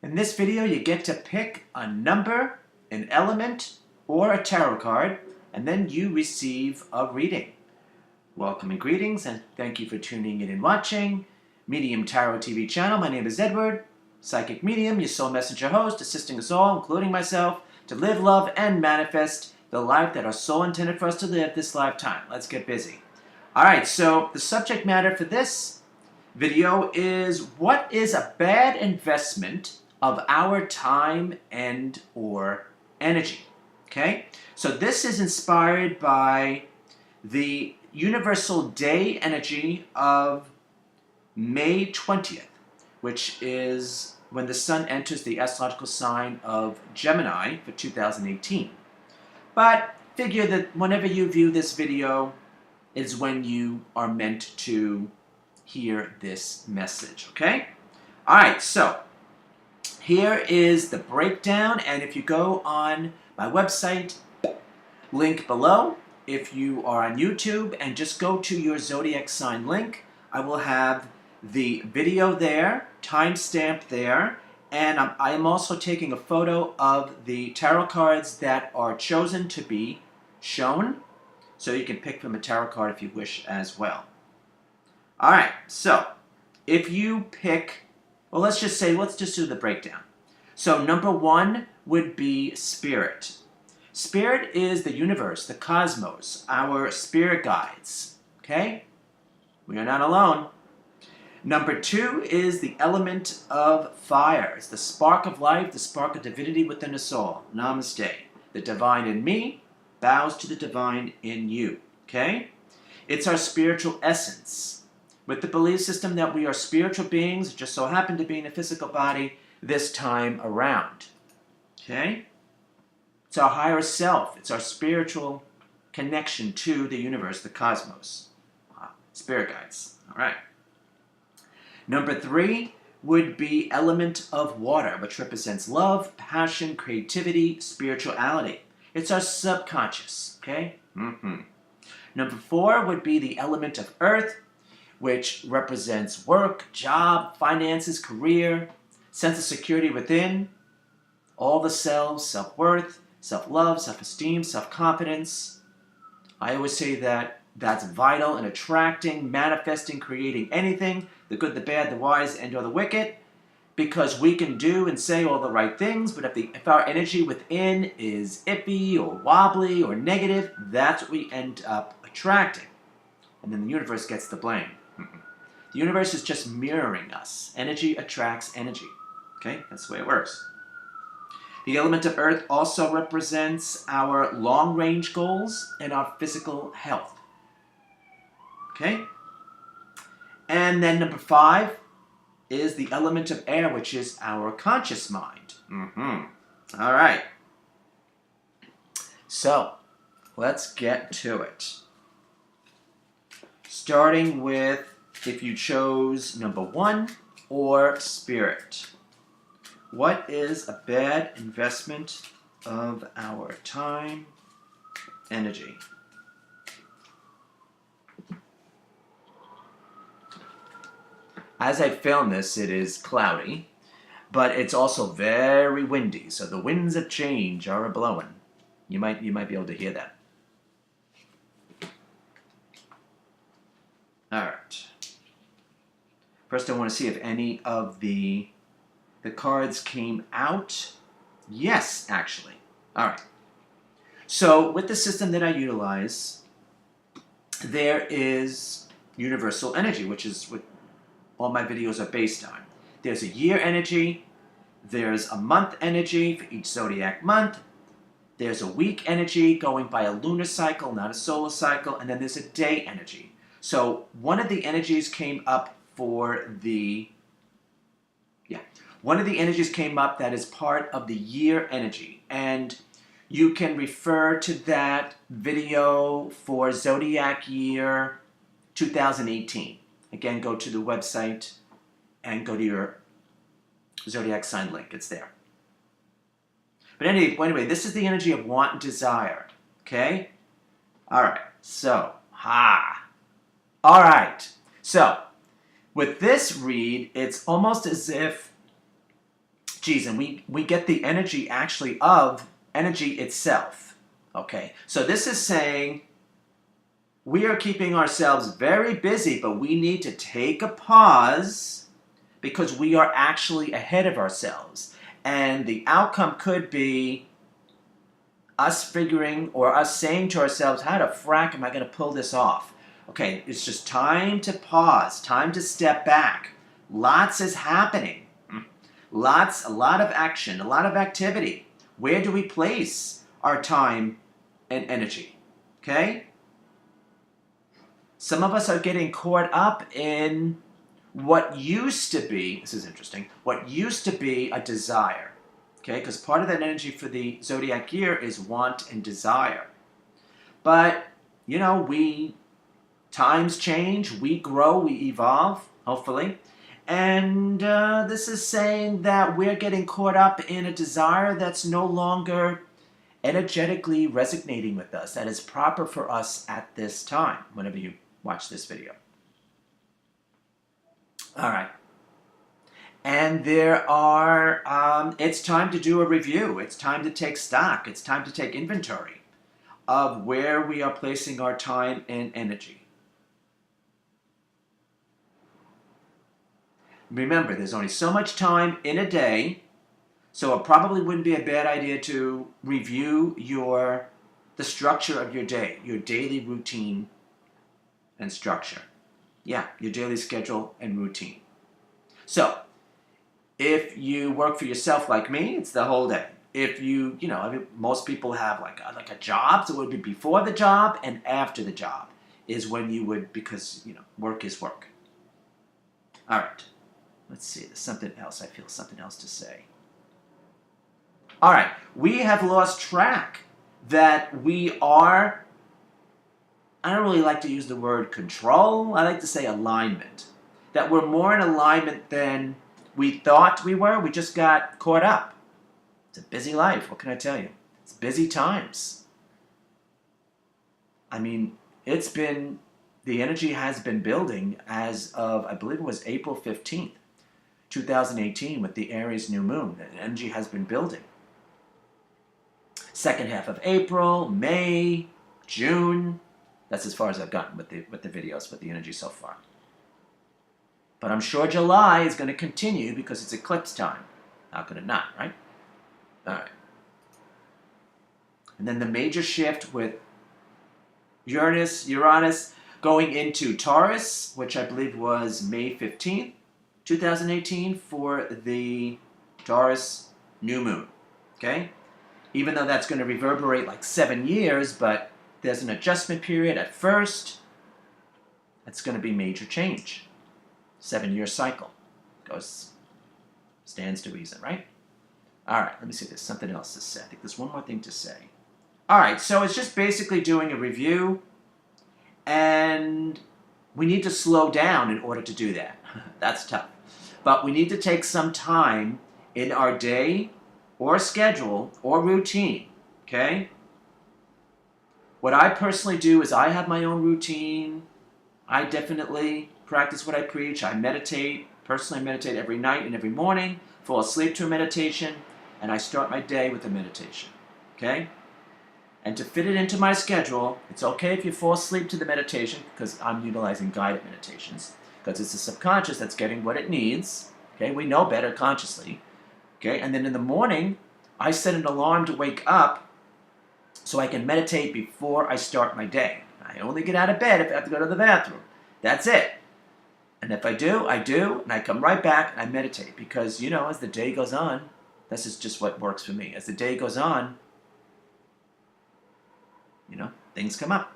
In this video, you get to pick a number, an element, or a tarot card, and then you receive a reading. Welcome and greetings, and thank you for tuning in and watching Medium Tarot TV channel. My name is Edward, Psychic Medium, your soul messenger host, assisting us all, including myself, to live, love, and manifest the life that our soul intended for us to live this lifetime. Let's get busy. Alright, so the subject matter for this video is, what is a bad investment of our time and or energy? Okay, so this is inspired by the universal day energy of May 20th, which is when the sun enters the astrological sign of Gemini for 2018. But figure that whenever you view this video is when you are meant to hear this message, okay? All right, so here is the breakdown, and if you go on my website, link below, if you are on YouTube and just go to your zodiac sign link, I will have the video there, timestamped there, and I am also taking a photo of the tarot cards that are chosen to be shown, so you can pick from a tarot card if you wish as well. Alright, so if you pick, well, let's just do the breakdown. So number one would be spirit. Spirit is the universe, the cosmos, our spirit guides, okay? We are not alone. Number two is the element of fire. It's the spark of life, the spark of divinity within us all. Namaste. The divine in me bows to the divine in you, okay? It's our spiritual essence. With the belief system that we are spiritual beings, just so happen to be in a physical body this time around, okay? It's our higher self. It's our spiritual connection to the universe, the cosmos. Spirit guides, all right. Number three would be element of water, which represents love, passion, creativity, spirituality. It's our subconscious, okay? Number four would be the element of earth, which represents work, job, finances, career, sense of security within, all the selves, self-worth, self-love, self-esteem, self-confidence. I always say that that's vital in attracting, manifesting, creating anything, the good, the bad, the wise, and or the wicked, because we can do and say all the right things, but if our energy within is iffy or wobbly or negative, that's what we end up attracting. And then the universe gets the blame. The universe is just mirroring us. Energy attracts energy. Okay? That's the way it works. The element of earth also represents our long-range goals and our physical health. Okay? And then number five is the element of air, which is our conscious mind. All right. So, let's get to it. Starting with if you chose number one or spirit. What is a bad investment of our time, energy? As I film this, it is cloudy, but it's also very windy, so the winds of change are a-blowing. You might be able to hear that. Alright. First I want to see if any of the cards came out. Yes, actually. Alright. So with the system that I utilize, there is universal energy, which is what all my videos are based on. There's a year energy, there's a month energy for each zodiac month, there's a week energy going by a lunar cycle, not a solar cycle, and then there's a day energy. So one of the energies came up one of the energies came up that is part of the year energy, and you can refer to that video for zodiac year 2018. Again, go to the website and go to your zodiac sign link. It's there. But anyway, this is the energy of want and desire. Okay? All right. So, all right. So, with this read, it's almost as if geez, and we get the energy actually of energy itself. Okay, so this is saying we are keeping ourselves very busy, but we need to take a pause because we are actually ahead of ourselves. And the outcome could be us figuring or us saying to ourselves, how the frack am I going to pull this off? Okay, it's just time to pause, time to step back. Lots is happening. A lot of action, a lot of activity. Where do we place our time and energy? Okay? Some of us are getting caught up in what used to be, this is interesting, what used to be a desire. Okay? Because part of that energy for the zodiac year is want and desire. But, you know, times change, we grow, we evolve, hopefully. And this is saying that we're getting caught up in a desire that's no longer energetically resonating with us, that is proper for us at this time, whenever you watch this video. All right. And it's time to do a review. It's time to take stock. It's time to take inventory of where we are placing our time and energy. Remember, there's only so much time in a day, so it probably wouldn't be a bad idea to review the structure of your day, your daily routine and structure. Yeah, your daily schedule and routine. So, if you work for yourself like me, it's the whole day. If most people have like a job, so it would be before the job and after the job is when you would, because, work is work. All right. Let's see, there's something else. I feel something else to say. All right, we have lost track that we are, I don't really like to use the word control. I like to say alignment. That we're more in alignment than we thought we were. We just got caught up. It's a busy life. What can I tell you? It's busy times. I mean, the energy has been building as of, I believe it was April 15th. 2018 with the Aries new moon. The energy has been building. Second half of April, May, June. That's as far as I've gotten with the videos, with the energy so far. But I'm sure July is going to continue because it's eclipse time. How could it not, right? All right. And then the major shift with Uranus going into Taurus, which I believe was May 15th. 2018 for the Taurus new moon, okay? Even though that's going to reverberate like 7 years, but there's an adjustment period at first. That's going to be major change. 7-year cycle. Stands to reason, right? All right, let me see if there's something else to say. I think there's one more thing to say. All right, so it's just basically doing a review, and we need to slow down in order to do that. That's tough. But we need to take some time in our day or schedule or routine, okay? What I personally do is I have my own routine. I definitely practice what I preach. I meditate. Personally, I meditate every night and every morning, fall asleep to a meditation, and I start my day with a meditation, okay? And to fit it into my schedule, it's okay if you fall asleep to the meditation because I'm utilizing guided meditations. Because it's the subconscious that's getting what it needs. Okay, we know better consciously. Okay, and then in the morning, I set an alarm to wake up so I can meditate before I start my day. I only get out of bed if I have to go to the bathroom. That's it. And if I do, and I come right back and I meditate. Because, as the day goes on, this is just what works for me. As the day goes on, things come up.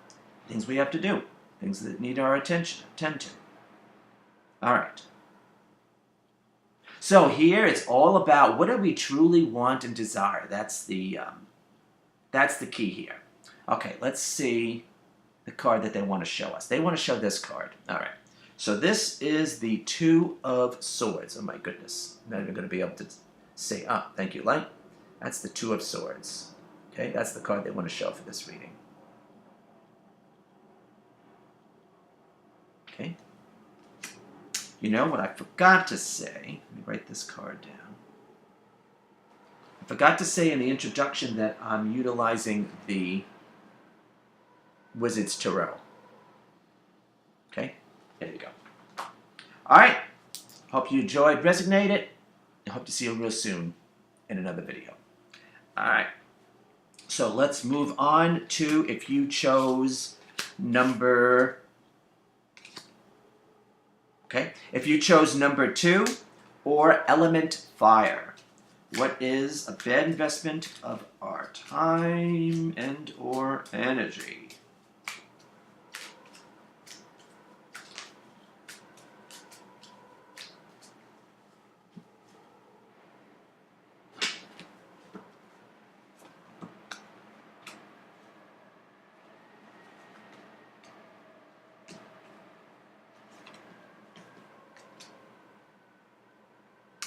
Things we have to do. Things that need our attention, attend to. All right. So here it's all about what do we truly want and desire. That's the key here. Okay, let's see the card that they want to show us. They want to show this card. All right. So this is the Two of Swords. Oh my goodness. I'm not even going to be able to say, thank you, Light. That's the Two of Swords. Okay, that's the card they want to show for this reading. Okay. You know what I forgot to say? Let me write this card down. Forgot to say in the introduction that I'm utilizing the Wizard's Tarot. Okay, there you go. All right, hope you enjoyed, resonated. I hope to see you real soon in another video. All right, so let's move on to if you chose number... Okay, if you chose number 2 or element fire, what is a bad investment of our time and or energy?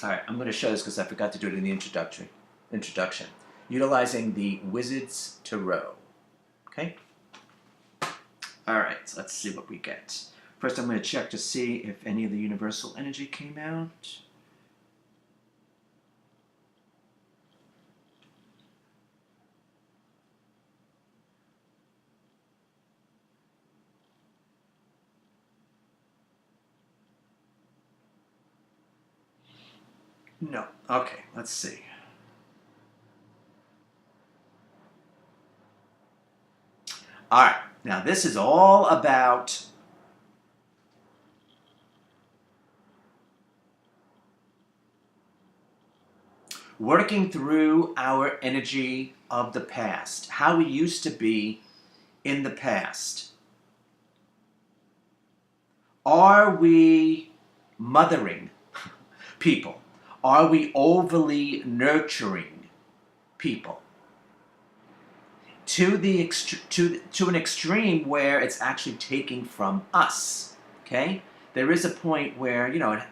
All right, I'm going to show this because I forgot to do it in the introduction. Utilizing the Wizard's Tarot. Okay? All right, so let's see what we get. First, I'm going to check to see if any of the universal energy came out. No. Okay, let's see. All right, now this is all about working through our energy of the past, how we used to be in the past. Are we mothering people? Are we overly nurturing people? To an extreme where it's actually taking from us, okay? There is a point where, you know,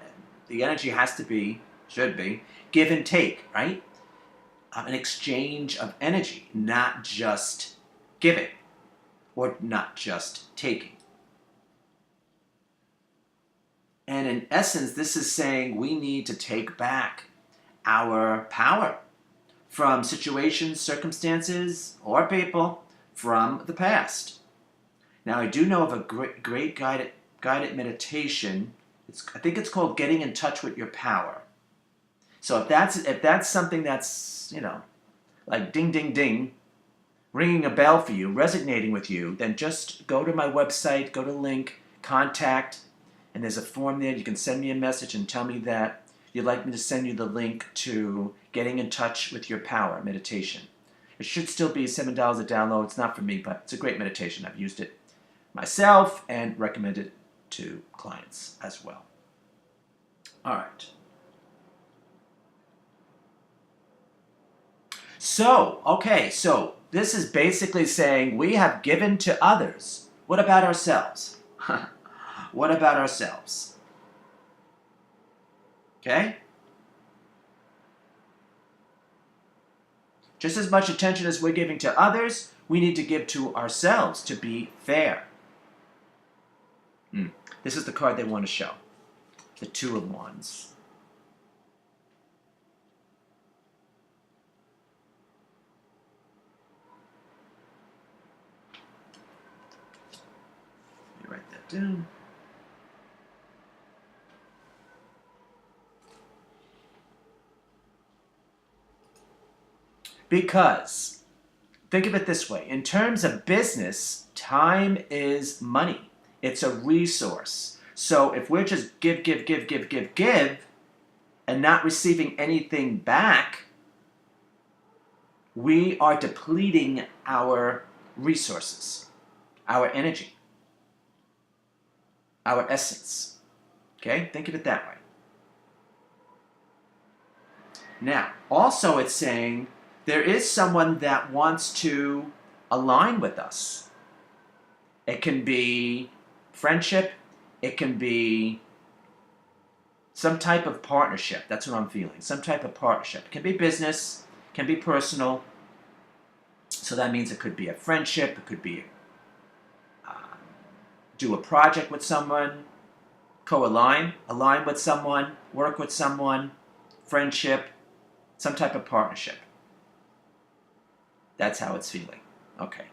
the energy has to be, should be, give and take, right? An exchange of energy, not just giving or not just taking. And in essence, this is saying we need to take back our power from situations, circumstances, or people from the past. Now, I do know of a great guided meditation. I think it's called Getting in Touch with Your Power. So if that's something that's, you know, like ding, ding, ding, ringing a bell for you, resonating with you, then just go to my website, go to link, contact, and there's a form there. You can send me a message and tell me that you'd like me to send you the link to Getting in Touch with Your Power meditation. It should still be $7 a download. It's not for me, but it's a great meditation. I've used it myself and recommend it to clients as well. All right. So, okay, so this is basically saying we have given to others. What about ourselves? What about ourselves? Okay? Just as much attention as we're giving to others, we need to give to ourselves to be fair. This is the card they want to show. The Two of Wands. Let me write that down. Because, think of it this way, in terms of business, time is money. It's a resource. So if we're just give, and not receiving anything back, we are depleting our resources, our energy, our essence. Okay? Think of it that way. Now, also it's saying there is someone that wants to align with us. It can be friendship. It can be some type of partnership. That's what I'm feeling. Some type of partnership. It can be business. It can be personal. So that means it could be a friendship. It could be do a project with someone. Co-align. Align with someone. Work with someone. Friendship. Some type of partnership. That's how it's feeling. Okay.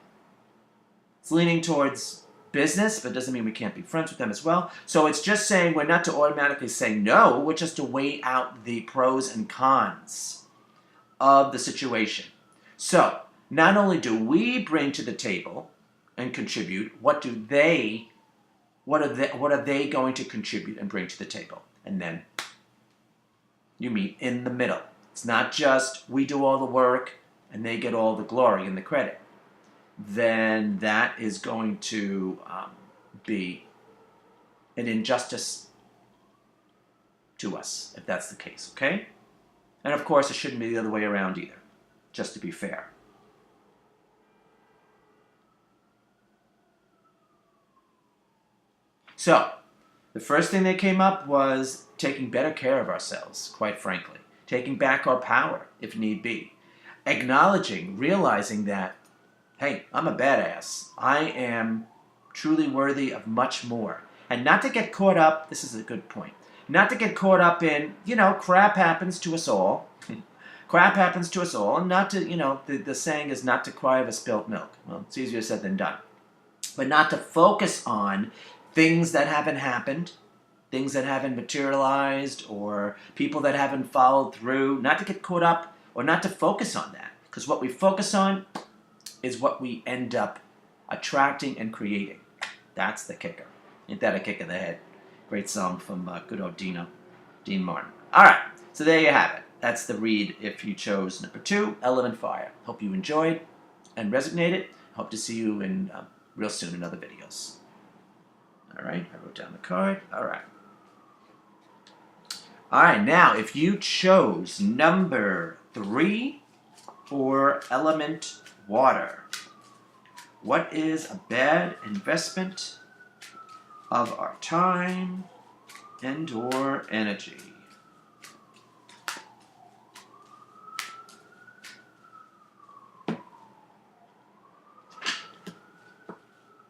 It's leaning towards business, but doesn't mean we can't be friends with them as well. So it's just saying we're not to automatically say no, we're just to weigh out the pros and cons of the situation. So not only do we bring to the table and contribute, what are they going to contribute and bring to the table? And then you meet in the middle. It's not just we do all the work and they get all the glory and the credit. Then that is going to be an injustice to us, if that's the case, okay? And of course, it shouldn't be the other way around either, just to be fair. So, the first thing that came up was taking better care of ourselves, quite frankly. Taking back our power, if need be. Acknowledging, realizing that, hey, I'm a badass. I am truly worthy of much more. And not to get caught up, this is a good point, not to get caught up in, crap happens to us all. Crap happens to us all. And not to, the saying is not to cry over spilt milk. Well, it's easier said than done. But not to focus on things that haven't happened, things that haven't materialized, or people that haven't followed through. Not to get caught up or not to focus on that. Because what we focus on is what we end up attracting and creating. That's the kicker. Ain't that a kick in the head? Great song from good old Dean Martin. All right, so there you have it. That's the read if you chose number 2, Element Fire. Hope you enjoyed and resonated. Hope to see you in real soon in other videos. All right, I wrote down the card. All right. All right, now if you chose number 3 for Element Water, what is a bad investment of our time and or energy?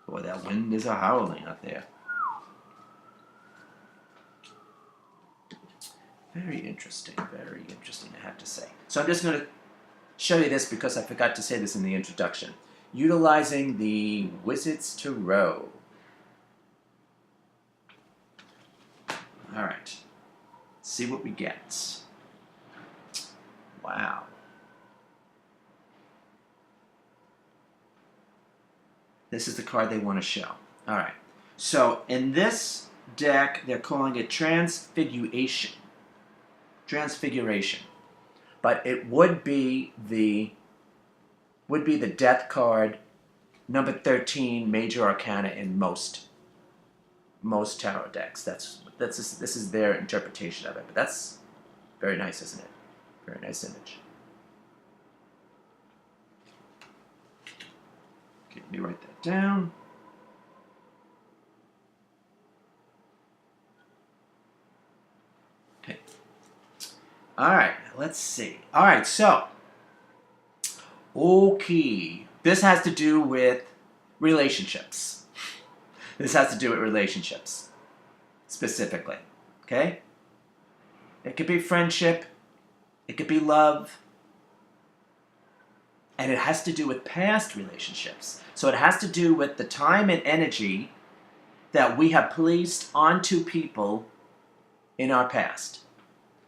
Boy, that wind is howling out there. Very interesting, I have to say. So I'm just going to show you this because I forgot to say this in the introduction. Utilizing the Wizard's Tarot. All right, see what we get. Wow. This is the card they want to show. All right, so in this deck, they're calling it Transfiguration. Transfiguration. But it would be the Death card, number 13, Major Arcana in most tarot decks. This is their interpretation of it. But that's very nice, isn't it? Very nice image. Okay, let me write that down. Okay. All right, let's see. All right, so, okay. This has to do with relationships. This has to do with relationships, specifically, okay? It could be friendship. It could be love. And it has to do with past relationships. So it has to do with the time and energy that we have placed onto people in our past.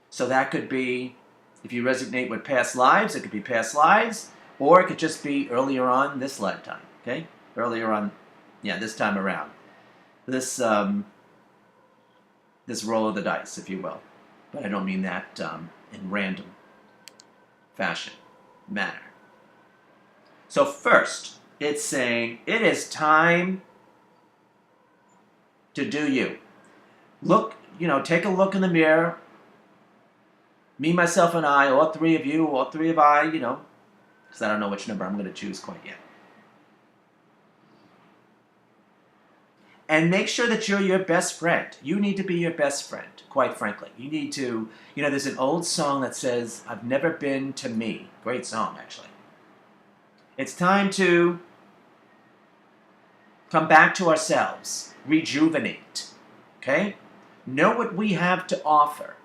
So that could be, if you resonate with past lives, it could be past lives, or it could just be earlier on this lifetime, okay? Earlier on, yeah, this time around. This roll of the dice, if you will. But I don't mean that in random fashion, manner. So first, it's saying it is time to do you. Look, take a look in the mirror. Me, myself, and I, all three of you, all three of I, because I don't know which number I'm going to choose quite yet. And make sure that you're your best friend. You need to be your best friend, quite frankly. You need to, there's an old song that says, I've never been to me. Great song, actually. It's time to come back to ourselves, rejuvenate, okay? Know what we have to offer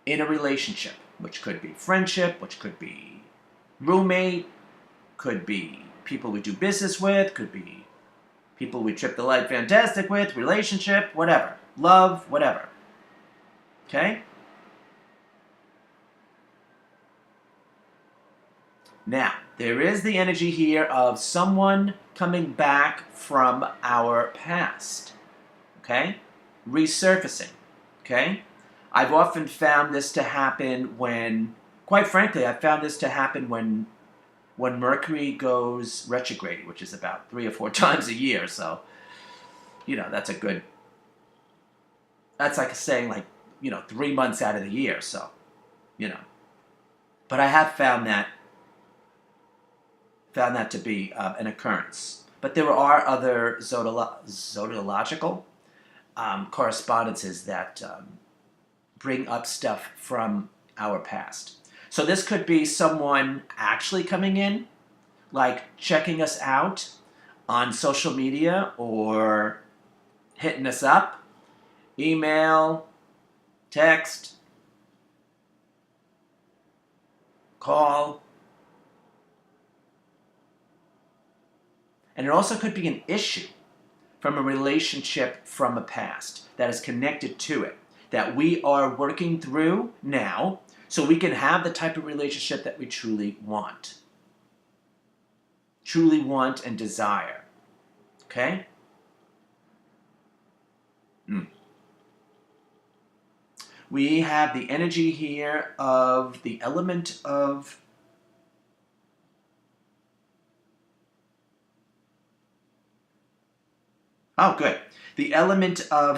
in a relationship, which could be friendship, which could be roommate, could be people we do business with, could be people we trip the light fantastic with, relationship, whatever. Love, whatever. Okay? Now, there is the energy here of someone coming back from our past. Okay? Resurfacing. Okay? I've often found this to happen when, quite frankly, I've found this to happen when Mercury goes retrograde, which is about 3 or 4 times a year. So, that's a good, that's like saying 3 months out of the year. So, but I have found that to be an occurrence. But there are other zodiacal correspondences that bring up stuff from our past. So this could be someone actually coming in, like checking us out on social media or hitting us up, email, text, call. And it also could be an issue from a relationship from a past that is connected to it, that we are working through now so we can have the type of relationship that we truly want and desire. Okay? We have the energy here of the element of good. The element of,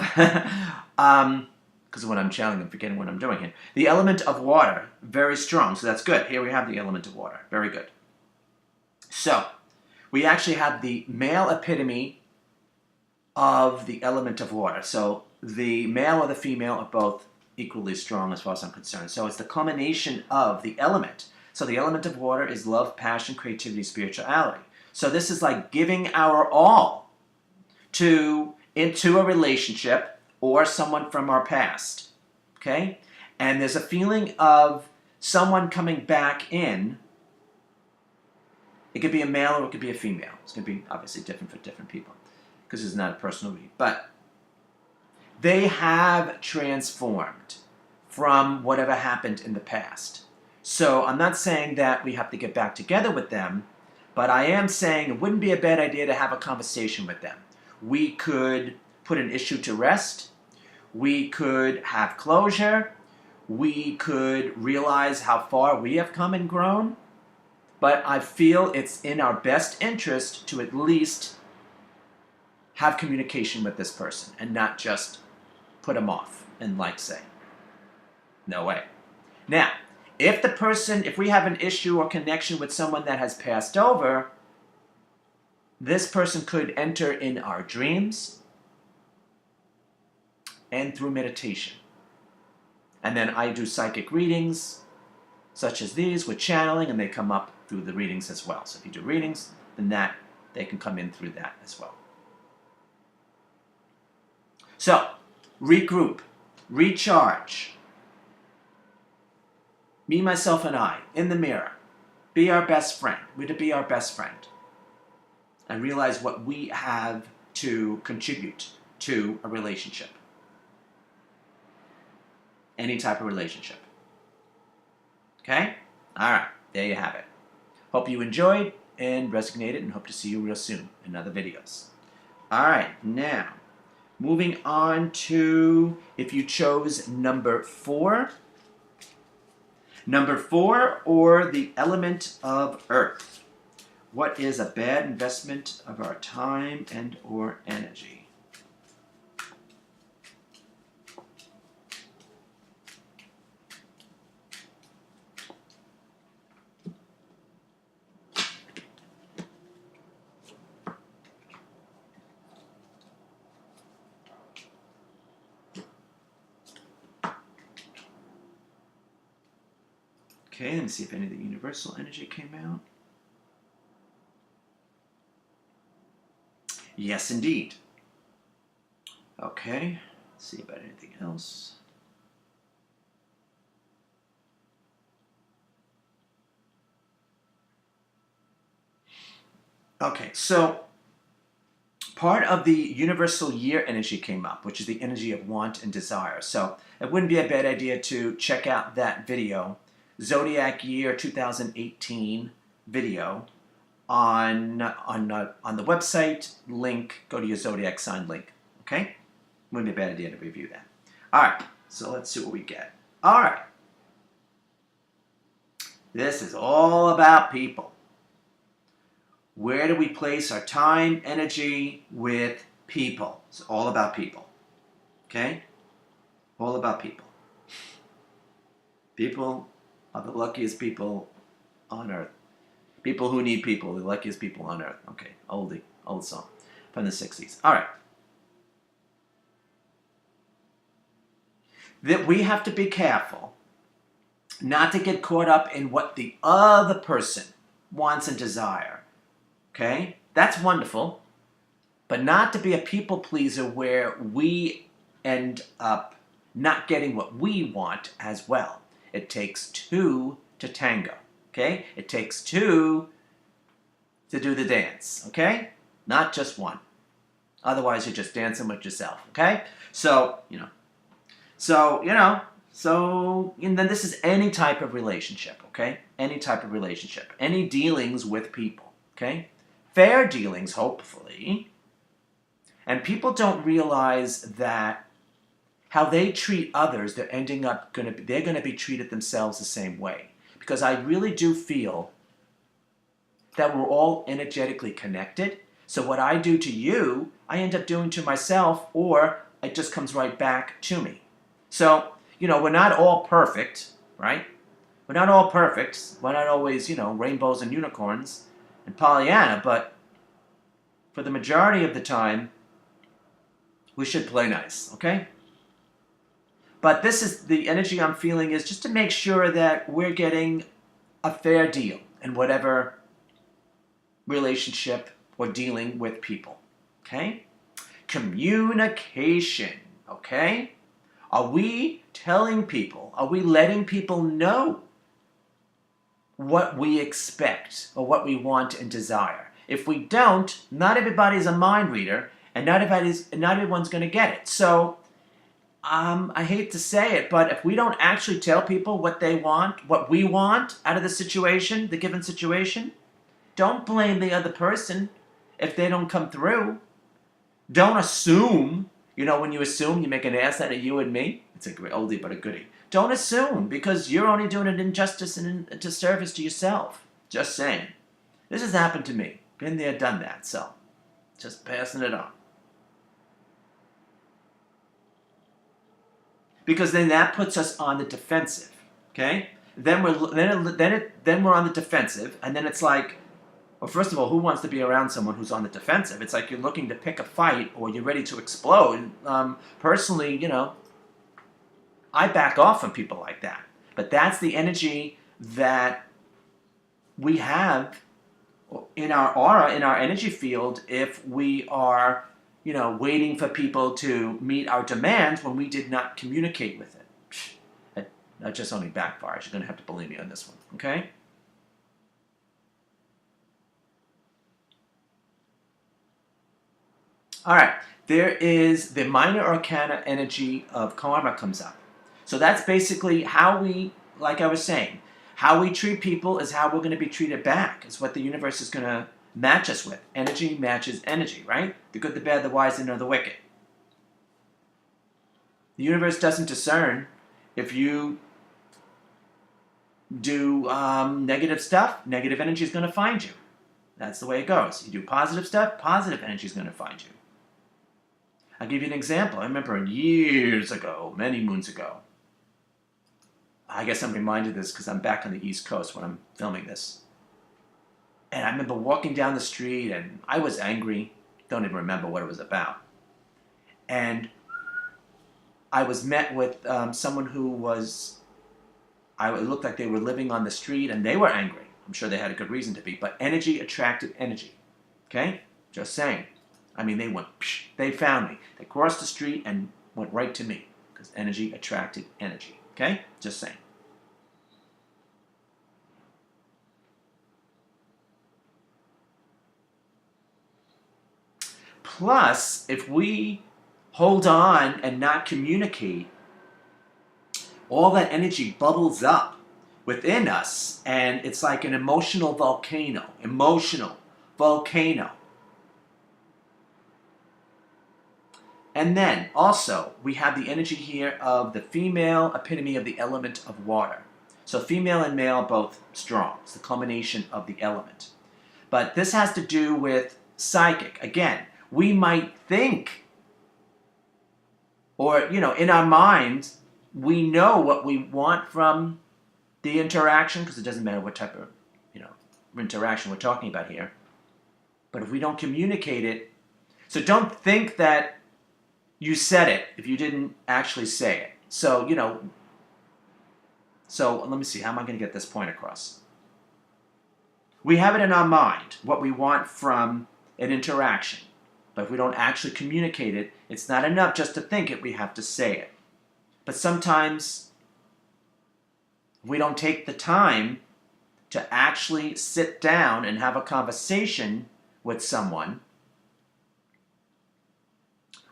because when I'm channeling, I'm forgetting what I'm doing here. The element of water, very strong, so that's good. Here we have the element of water, very good. So, we actually have the male epitome of the element of water. So, the male or the female are both equally strong as far as I'm concerned. So, it's the culmination of the element. So, the element of water is love, passion, creativity, spirituality. So, this is like giving our all into a relationship or someone from our past, okay? And there's a feeling of someone coming back in. It could be a male or it could be a female. It's going to be obviously different for different people because it's not a personal read. But they have transformed from whatever happened in the past. So I'm not saying that we have to get back together with them, but I am saying it wouldn't be a bad idea to have a conversation with them. We could put an issue to rest. We could have closure. We could realize how far we have come and grown. But I feel it's in our best interest to at least have communication with this person and not just put them off and say, no way. Now, if we have an issue or connection with someone that has passed over, this person could enter in our dreams and through meditation. And then I do psychic readings, such as these, with channeling, and they come up through the readings as well. So if you do readings, then they can come in through that as well. So, regroup, recharge. Me, myself, and I, in the mirror. Be our best friend. We're to be our best friend. And realize what we have to contribute to a relationship. Any type of relationship. Okay? Alright, there you have it. Hope you enjoyed and resonated, and hope to see you real soon in other videos. Alright, now, moving on to if you chose number 4. Number 4, or the element of earth. What is a bad investment of our time and or energy? Okay, let me see if any of the universal energy came out. Yes, indeed. Okay, let's see about anything else. Okay, so part of the universal year energy came up, which is the energy of want and desire. So it wouldn't be a bad idea to check out that video, Zodiac Year 2018 video on the website link. Go to your zodiac sign link. Okay, wouldn't be a bad idea to review that. All right, so let's see what we get. All right, this is all about people. Where do we place our time, energy with people? It's all about people. Okay? All about people. People are the luckiest people on earth. People who need people, the luckiest people on earth. Okay, old song from the 60s. All right. That we have to be careful not to get caught up in what the other person wants and desire. Okay? That's wonderful. But not to be a people pleaser where we end up not getting what we want as well. It takes two to tango. Okay? It takes two to do the dance. Okay? Not just one. Otherwise, you're just dancing with yourself. Okay? So, and then this is any type of relationship. Okay? Any type of relationship. Any dealings with people. Okay? Fair dealings, hopefully. And people don't realize that how they treat others, they're going to be treated themselves the same way. Because I really do feel that we're all energetically connected. So what I do to you, I end up doing to myself, or it just comes right back to me. So, we're not all perfect, right? We're not all perfect. We're not always, rainbows and unicorns and Pollyanna, but for the majority of the time, we should play nice, okay? But this is the energy I'm feeling, is just to make sure that we're getting a fair deal in whatever relationship or dealing with people, okay? Communication, okay? Are we telling people, are we letting people know what we expect or what we want and desire? If we don't, not everybody's a mind reader, and not everyone's going to get it. So, I hate to say it, but if we don't actually tell people what they want, what we want out of the situation, the given situation, don't blame the other person if they don't come through. Don't assume. When you assume, you make an ass out of you and me. It's a great oldie but a goodie. Don't assume, because you're only doing an injustice and a disservice to yourself. Just saying. This has happened to me. Been there, done that. So, just passing it on. Because then that puts us on the defensive. Okay? Then we're on the defensive, and then it's like, well, first of all, who wants to be around someone who's on the defensive? It's like you're looking to pick a fight, or you're ready to explode. Personally, I back off from people like that. But that's the energy that we have in our aura, in our energy field, if we are, waiting for people to meet our demands when we did not communicate with it. That just only backfires. You're going to have to believe me on this one, okay? All right, there is the minor arcana energy of karma comes up. So that's basically how we, like I was saying, how we treat people is how we're going to be treated back. It's what the universe is going to match us with. Energy matches energy, right? The good, the bad, the wise, and the wicked. The universe doesn't discern if you do negative stuff, negative energy is going to find you. That's the way it goes. You do positive stuff, positive energy is going to find you. I'll give you an example. I remember years ago, many moons ago, I guess I'm reminded of this because I'm back on the East Coast when I'm filming this. And I remember walking down the street, and I was angry. Don't even remember what it was about. And I was met with someone who was, it looked like they were living on the street, and they were angry. I'm sure they had a good reason to be, but energy attracted energy. Okay? Just saying. I mean, they found me. They crossed the street and went right to me, because energy attracted energy. Okay? Just saying. Plus, if we hold on and not communicate, all that energy bubbles up within us, and it's like an emotional volcano. Emotional volcano. And then, also, we have the energy here of the female epitome of the element of water. So female and male both strong. It's the culmination of the element. But this has to do with psychic. Again, we might think, or, in our minds, we know what we want from the interaction, because it doesn't matter what type of, interaction we're talking about here. But if we don't communicate it, so don't think that you said it if you didn't actually say it. So, so let me see, how am I going to get this point across? We have it in our mind, what we want from an interaction. But if we don't actually communicate it, it's not enough just to think it, we have to say it. But sometimes we don't take the time to actually sit down and have a conversation with someone.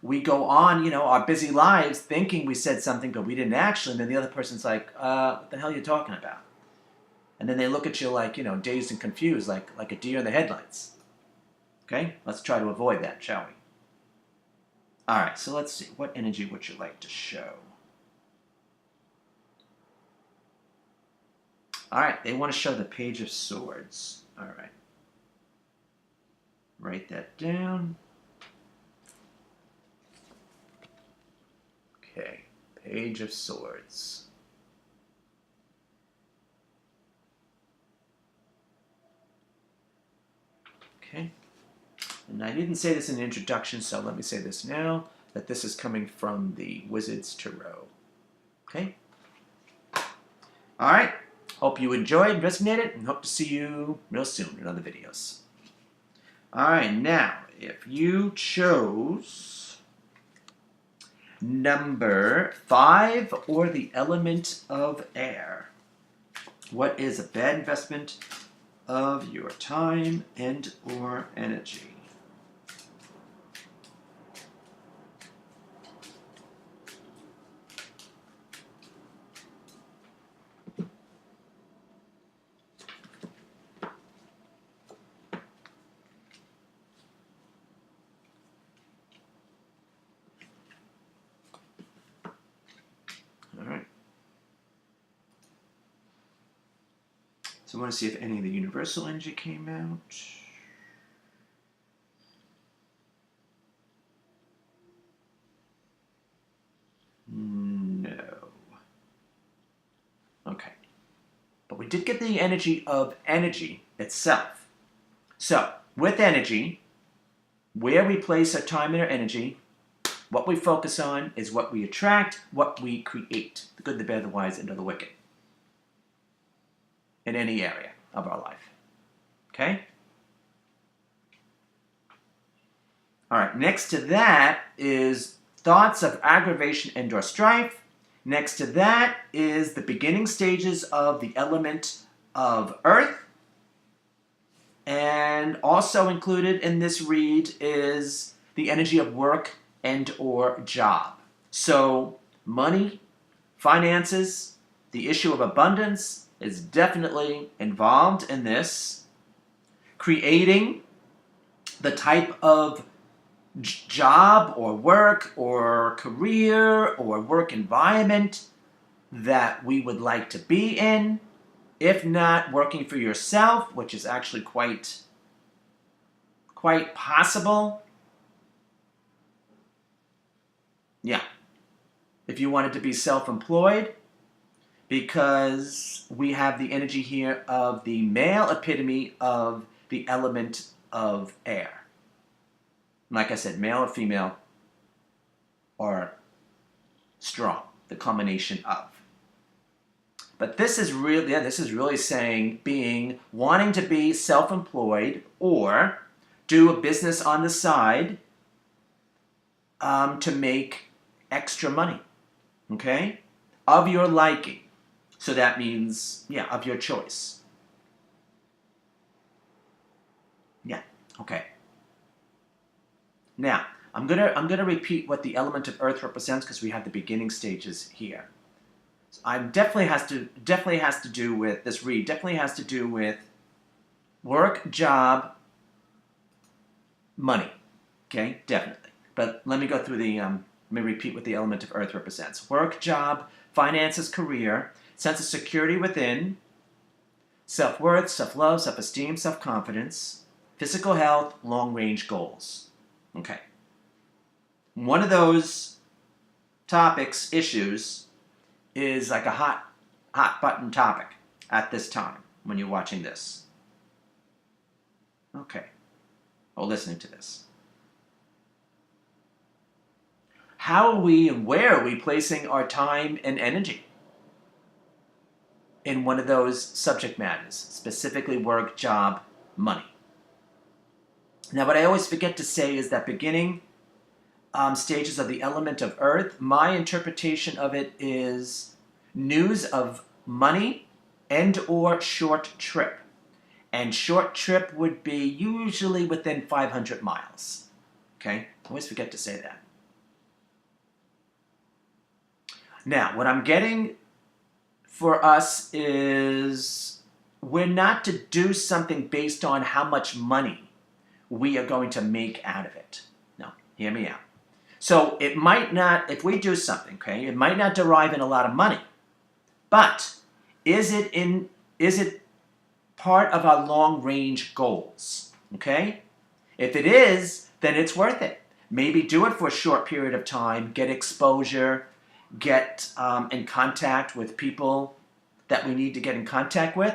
We go on, our busy lives thinking we said something, but we didn't actually. And then the other person's like, what the hell are you talking about? And then they look at you like, dazed and confused, like a deer in the headlights. Okay? Let's try to avoid that, shall we? All right, so let's see. What energy would you like to show? All right, they want to show the Page of Swords. All right. Write that down. Okay, Page of Swords. Okay. And I didn't say this in the introduction, so let me say this now, that this is coming from the Wizard's Tarot. Okay? All right. Hope you enjoyed, resonated, and hope to see you real soon in other videos. All right, now, if you chose number 5 or the element of air, what is a bad investment of your time and or energy? So I want to see if any of the universal energy came out. No. Okay. But we did get the energy of energy itself. So, with energy, where we place our time and our energy, what we focus on is what we attract, what we create. The good, the bad, the wise, and the wicked. In any area of our life. Okay? All right, next to that is thoughts of aggravation and or strife. Next to that is the beginning stages of the element of earth. And also included in this read is the energy of work and or job. So money, finances, the issue of abundance is definitely involved in this. Creating the type of job or work or career or work environment that we would like to be in. If not working for yourself, which is actually quite possible. Yeah. If you wanted to be self-employed, because we have the energy here of the male epitome of the element of air. Like I said, male or female are strong, the combination of. But this is really saying wanting to be self-employed or do a business on the side to make extra money, okay, of your liking. So that means, of your choice. Yeah, okay. Now, I'm gonna repeat what the element of earth represents because we have the beginning stages here. So I definitely has to do with this read. Definitely has to do with work, job, money. Okay, definitely. But let me go through the. Let me repeat what the element of earth represents: work, job, finances, career, sense of security within, self-worth, self-love, self-esteem, self-confidence, physical health, long-range goals. Okay. One of those topics, issues, is like a hot button topic at this time when you're watching this. Okay. Or listening to this. How are we and where are we placing our time and energy in one of those subject matters, specifically work, job, money? Now, what I always forget to say is that beginning stages of the element of earth, my interpretation of it is news of money and or short trip. And short trip would be usually within 500 miles. Okay? I always forget to say that. Now, what I'm getting for us is we're not to do something based on how much money we are going to make out of it. No, hear me out. So it might not, if we do something, okay, it might not derive in a lot of money, but is it part of our long-range goals, okay? If it is, then it's worth it. Maybe do it for a short period of time, get exposure, get in contact with people that we need to get in contact with,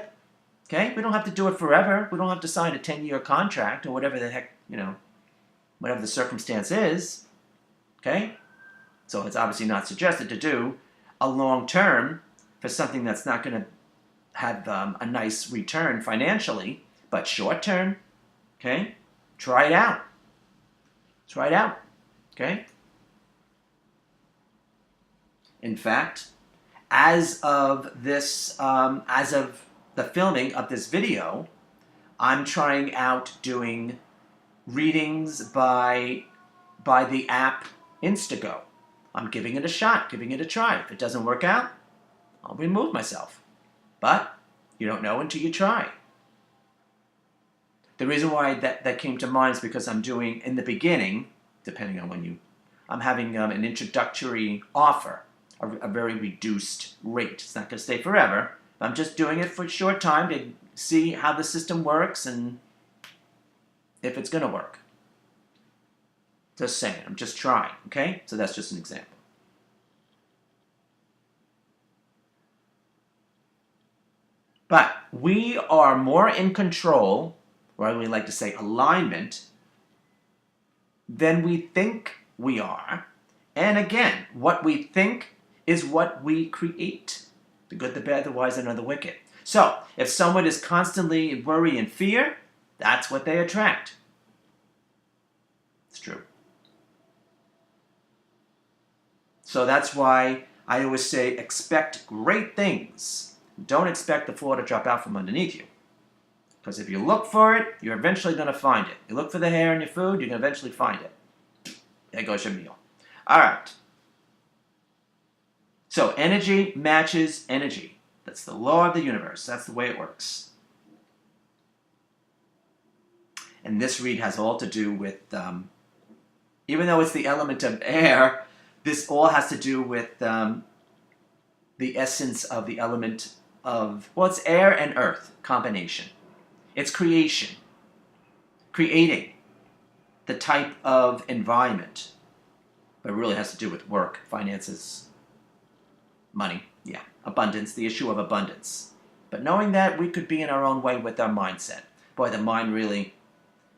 okay? We don't have to do it forever. We don't have to sign a 10-year contract or whatever the heck, whatever the circumstance is, okay? So it's obviously not suggested to do a long term for something that's not going to have a nice return financially, but short term, okay? Try it out. Try it out, okay? In fact, as of the filming of this video, I'm trying out doing readings by the app Instago. I'm giving it a shot, giving it a try. If it doesn't work out, I'll remove myself. But you don't know until you try. The reason why that came to mind is because I'm doing, in the beginning, depending on when I'm having an introductory offer, a very reduced rate. It's not going to stay forever. I'm just doing it for a short time to see how the system works and if it's going to work. Just saying, I'm just trying, okay? So that's just an example. But we are more in control, or we like to say alignment, than we think we are. And again, what we think is what we create. The good, the bad, the wise, and the wicked. So, if someone is constantly in worry and fear, that's what they attract. It's true. So that's why I always say expect great things. Don't expect the floor to drop out from underneath you. Because if you look for it, you're eventually going to find it. You look for the hair in your food, you're going to eventually find it. There goes your meal. All right. So energy matches energy. That's the law of the universe. That's the way it works. And this read has all to do with, even though it's the element of air, this all has to do with the essence of the element of, well, it's air and earth combination. It's creation. Creating the type of environment. But it really has to do with work, finances, money, yeah, abundance, the issue of abundance. But knowing that we could be in our own way with our mindset. Boy, the mind really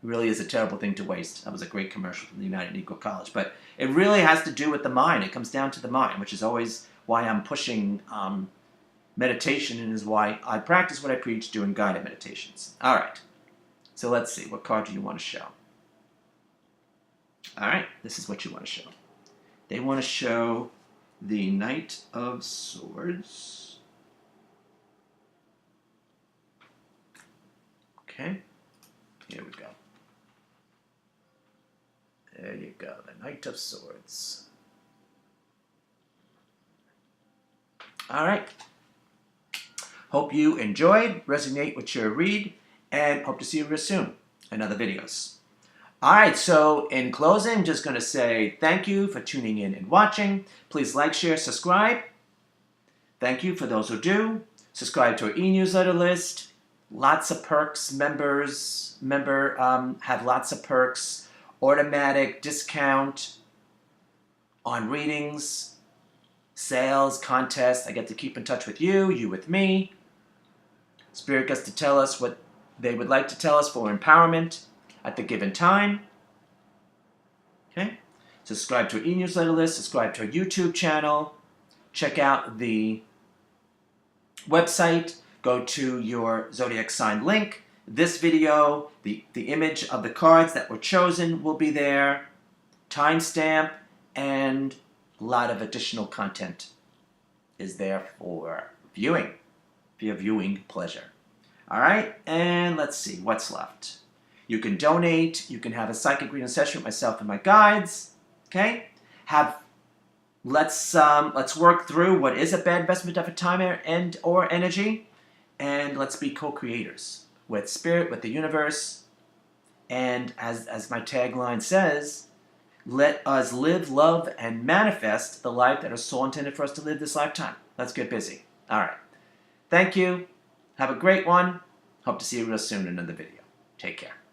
is a terrible thing to waste. That was a great commercial from the United Negro College. But it really has to do with the mind. It comes down to the mind, which is always why I'm pushing meditation and is why I practice what I preach doing guided meditations. All right. So let's see. What card do you want to show? All right. This is what you want to show. They want to show the Knight of Swords. Okay. Here we go. There you go, the Knight of Swords. All right. Hope you enjoyed, resonate with your read, and hope to see you real soon in other videos. All right, so in closing, I'm just going to say thank you for tuning in and watching. Please like, share, subscribe. Thank you for those who do. Subscribe to our e-newsletter list. Lots of perks. Members have lots of perks. Automatic discount on readings, sales, contests. I get to keep in touch with you, you with me. Spirit gets to tell us what they would like to tell us for empowerment at the given time. Okay? Subscribe to our e-newsletter list. Subscribe to our YouTube channel. Check out the website. Go to your zodiac sign link. This video, the image of the cards that were chosen will be there. Timestamp and a lot of additional content is there for viewing, for your viewing pleasure. All right, and let's see what's left. You can donate. You can have a psychic reading session with myself and my guides. Okay, let's work through what is a bad investment of time and or energy, and let's be co-creators with spirit, with the universe, and as my tagline says, let us live, love, and manifest the life that our soul intended for us to live this lifetime. Let's get busy. All right. Thank you. Have a great one. Hope to see you real soon in another video. Take care.